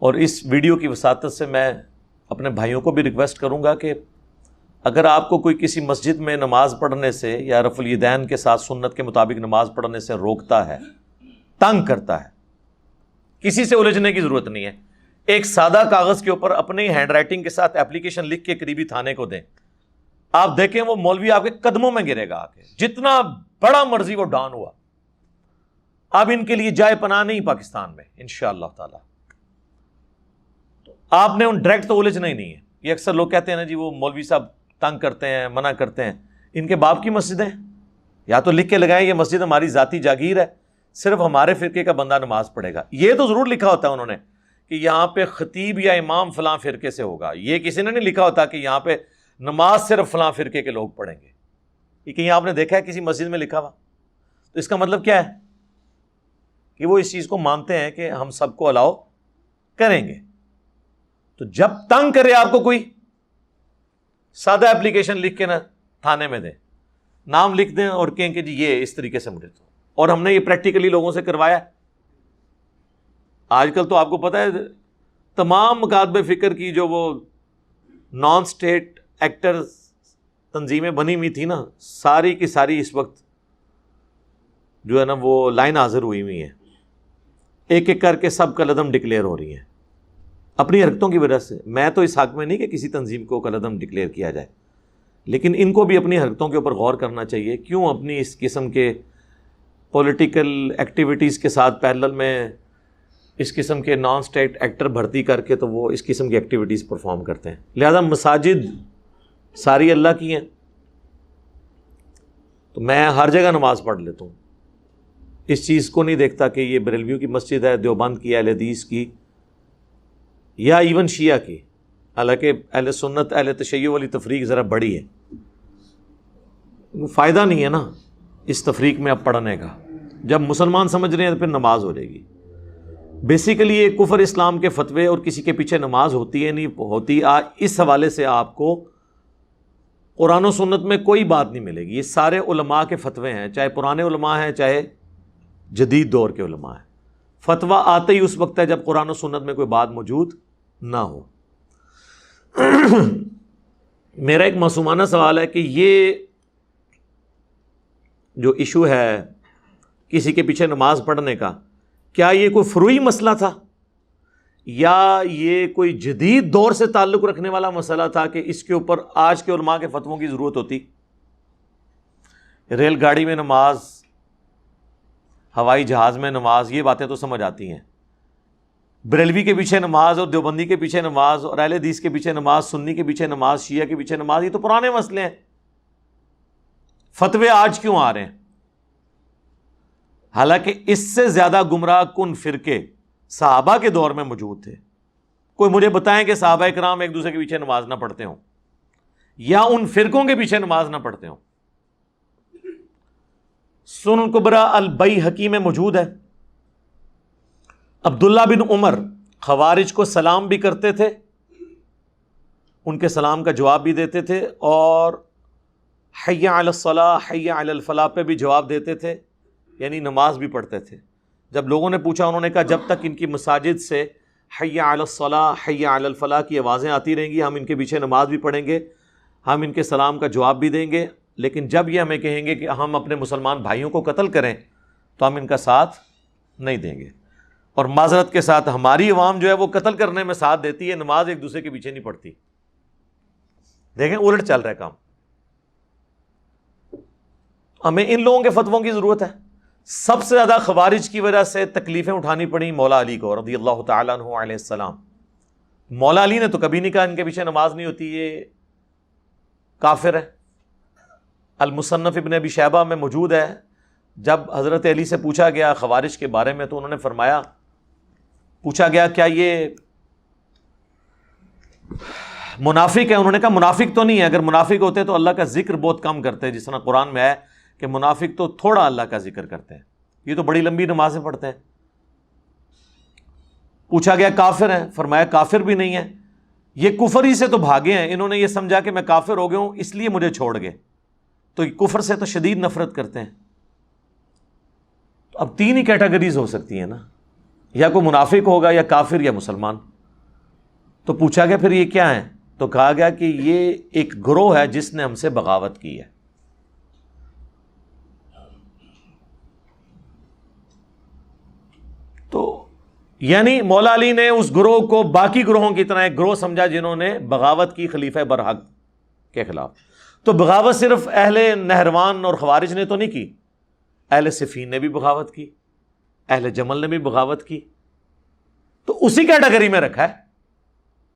اور اس ویڈیو کی وساطت سے میں اپنے بھائیوں کو بھی ریکویسٹ کروں گا کہ اگر آپ کو کوئی کسی مسجد میں نماز پڑھنے سے یا رفع الیدین کے ساتھ سنت کے مطابق نماز پڑھنے سے روکتا ہے، تنگ کرتا ہے، کسی سے الجھنے کی ضرورت نہیں ہے. ایک سادہ کاغذ کے اوپر اپنی ہینڈ رائٹنگ کے ساتھ اپلیکیشن لکھ کے قریبی تھانے کو دیں. آپ دیکھیں وہ مولوی آپ کے قدموں میں گرے گا آ کے، جتنا بڑا مرضی وہ ڈان ہوا. اب ان کے لیے جائے پناہ نہیں پاکستان میں انشاءاللہ تعالی. تو آپ نے ان ڈائریکٹ تو الجھنا ہی نہیں ہے. یہ اکثر لوگ کہتے ہیں نا جی وہ مولوی صاحب تنگ کرتے ہیں، منع کرتے ہیں. ان کے باپ کی مسجدیں یا تو لکھ کے لگائیں یہ مسجد ہماری ذاتی جاگیر ہے، صرف ہمارے فرقے کا بندہ نماز پڑھے گا. یہ تو ضرور لکھا ہوتا ہے انہوں نے کہ یہاں پہ خطیب یا امام فلاں فرقے سے ہوگا. یہ کسی نے نہیں لکھا ہوتا کہ یہاں پہ نماز صرف فلاں فرقے کے لوگ پڑھیں گے. یہ کہیں آپ نے دیکھا ہے کسی مسجد میں لکھا ہوا؟ تو اس کا مطلب کیا ہے کہ وہ اس چیز کو مانتے ہیں کہ ہم سب کو الاؤ کریں گے. تو جب تنگ کرے آپ کو کوئی، سادہ اپلیکیشن لکھ کے نا تھانے میں دیں، نام لکھ دیں اور کہیں کہ جی یہ اس طریقے سے مجھے تو. اور ہم نے یہ پریکٹیکلی لوگوں سے کروایا. آج کل تو آپ کو پتہ ہے تمام مکاتب فکر کی جو وہ نان سٹیٹ ایکٹر تنظیمیں بنی ہوئی تھی نا، ساری کی ساری اس وقت جو ہے نا وہ لائن حاضر ہوئی ہوئی ہیں. ایک ایک کر کے سب کالعدم ڈکلیئر ہو رہی ہیں اپنی حرکتوں کی وجہ سے. میں تو اس حق میں نہیں کہ کسی تنظیم کو کالعدم ڈکلیئر کیا جائے، لیکن ان کو بھی اپنی حرکتوں کے اوپر غور کرنا چاہیے. کیوں اپنی اس قسم کے پولیٹیکل ایکٹیویٹیز کے ساتھ پیرلل میں اس قسم کے نان سٹیٹ ایکٹر بھرتی کر کے تو وہ اس قسم کی ایکٹیویٹیز پرفارم کرتے ہیں. لہذا مساجد ساری اللہ کی ہیں، تو میں ہر جگہ نماز پڑھ لیتا ہوں. اس چیز کو نہیں دیکھتا کہ یہ بریلویوں کی مسجد ہے، دیوبند کی، اہل حدیث کی، یا ایون شیعہ کی. حالانکہ اہل سنت اہل تشیع والی تفریق ذرا بڑی ہے، فائدہ نہیں ہے نا اس تفریق میں اب پڑھنے کا. جب مسلمان سمجھ رہے ہیں تو پھر نماز ہو جائے گی. بیسیکلی یہ کفر اسلام کے فتوے اور کسی کے پیچھے نماز ہوتی ہے نہیں ہوتی، اس حوالے سے آپ کو قرآن و سنت میں کوئی بات نہیں ملے گی. یہ سارے علماء کے فتوے ہیں، چاہے پرانے علماء ہیں چاہے جدید دور کے علماء ہیں. فتویٰ آتے ہی اس وقت ہے جب قرآن و سنت میں کوئی بات موجود نہ ہو. میرا ایک معصومانہ سوال ہے کہ یہ جو ایشو ہے کسی کے پیچھے نماز پڑھنے کا، کیا یہ کوئی فروعی مسئلہ تھا یا یہ کوئی جدید دور سے تعلق رکھنے والا مسئلہ تھا کہ اس کے اوپر آج کے علماء کے فتووں کی ضرورت ہوتی؟ ریل گاڑی میں نماز، ہوائی جہاز میں نماز، یہ باتیں تو سمجھ آتی ہیں. بریلوی کے پیچھے نماز اور دیوبندی کے پیچھے نماز اور اہل حدیث کے پیچھے نماز، سنی کے پیچھے نماز، شیعہ کے پیچھے نماز، یہ تو پرانے مسئلے ہیں. فتوے آج کیوں آ رہے ہیں؟ حالانکہ اس سے زیادہ گمراہ کن فرقے صحابہ کے دور میں موجود تھے. کوئی مجھے بتائیں کہ صحابہ کرام ایک دوسرے کے پیچھے نماز نہ پڑھتے ہوں یا ان فرقوں کے پیچھے نماز نہ پڑھتے ہوں. سنن الکبریٰ البیہقی میں موجود ہے. عبداللہ بن عمر خوارج کو سلام بھی کرتے تھے، ان کے سلام کا جواب بھی دیتے تھے، اور حی علی الصلاۃ حی علی الفلاح پہ بھی جواب دیتے تھے، یعنی نماز بھی پڑھتے تھے. جب لوگوں نے پوچھا انہوں نے کہا جب تک ان کی مساجد سے حی علی الصلاۃ حی علی الفلاح کی آوازیں آتی رہیں گی ہم ان کے پیچھے نماز بھی پڑھیں گے، ہم ان کے سلام کا جواب بھی دیں گے. لیکن جب یہ ہمیں کہیں گے کہ ہم اپنے مسلمان بھائیوں کو قتل کریں تو ہم ان کا ساتھ نہیں دیں گے. اور معذرت کے ساتھ ہماری عوام جو ہے وہ قتل کرنے میں ساتھ دیتی ہے، نماز ایک دوسرے کے پیچھے نہیں پڑتی. دیکھیں الٹ چل رہا ہے کام. ہمیں ان لوگوں کے فتووں کی ضرورت ہے. سب سے زیادہ خوارج کی وجہ سے تکلیفیں اٹھانی پڑیں مولا علی کو رضی اللہ تعالیٰ عنہ علیہ السلام. مولا علی نے تو کبھی نہیں کہا ان کے پیچھے نماز نہیں ہوتی، یہ کافر ہے. المصنف ابن ابی شیبہ میں موجود ہے. جب حضرت علی سے پوچھا گیا خوارج کے بارے میں تو انہوں نے فرمایا، پوچھا گیا کیا یہ منافق ہے؟ انہوں نے کہا منافق تو نہیں ہے، اگر منافق ہوتے تو اللہ کا ذکر بہت کم کرتے، جس طرح قرآن میں ہے کہ منافق تو تھوڑا اللہ کا ذکر کرتے ہیں، یہ تو بڑی لمبی نمازیں پڑھتے ہیں. پوچھا گیا کافر ہیں؟ فرمایا کافر بھی نہیں ہے، یہ کفر ہی سے تو بھاگے ہیں، انہوں نے یہ سمجھا کہ میں کافر ہو گیا ہوں اس لیے مجھے چھوڑ گئے. تو کفر سے تو شدید نفرت کرتے ہیں. تو اب تین ہی کیٹیگریز ہو سکتی ہیں نا، یا کوئی منافق ہوگا یا کافر یا مسلمان. تو پوچھا گیا پھر یہ کیا ہیں؟ تو کہا گیا کہ یہ ایک گروہ ہے جس نے ہم سے بغاوت کی ہے. تو یعنی مولا علی نے اس گروہ کو باقی گروہوں کی طرح ایک گروہ سمجھا جنہوں نے بغاوت کی خلیفہ برحق کے خلاف. تو بغاوت صرف اہل نہروان اور خوارج نے تو نہیں کی، اہل صفین نے بھی بغاوت کی، اہل جمل نے بھی بغاوت کی. تو اسی کیٹیگری میں رکھا ہے.